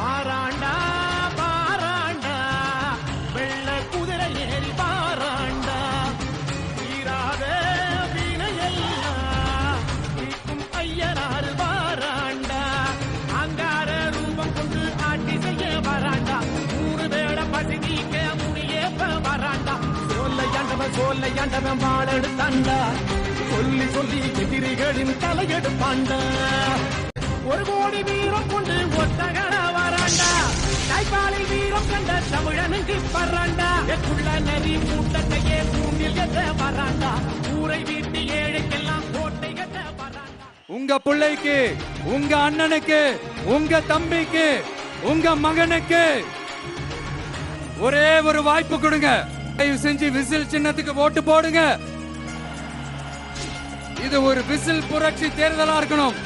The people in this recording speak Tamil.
பாராண்டா பாராண்டா வெள்ள குதிரை ஏறி பாராண்டா தீராத வினையெல்லாம் தீர்க்கும் ஐயனாறு பாராண்டா அங்கார ரூபம் கொண்டு ஆட்சி செய்ய வராண்டா 3 வேளை பசி நீக்க முடியப்ப வராண்டா சோல்லையாண்டவன் வாழெடுத்தாண்டா சொல்லி சொல்லி எதிரிகளின் தலையெடுப்பாண்டா 1 கோடி வீரம் கொண்டு ஒத்தகட வராண்டா தாய்ப்பாலில் வீரம் கண்ட தமிழனுக்கு பறாண்டா எக்குள்ள நரி கூட்டத்தையே பூண்டில் கட்ட வராண்டா ஊரை வீட்டு ஏழைக்கெல்லாம் கோட்டை கட்ட வராண்டா. உங்க பிள்ளைக்கு, உங்க அண்ணனுக்கு, உங்க தம்பிக்கு, உங்க மகனுக்கு ஒரே ஒரு வாய்ப்பு கொடுங்க. தயவு செஞ்சு விசில் சின்னத்துக்கு ஓட்டு போடுங்க. இது ஒரு விசில் புரட்சி தேர்தலா இருக்கணும்.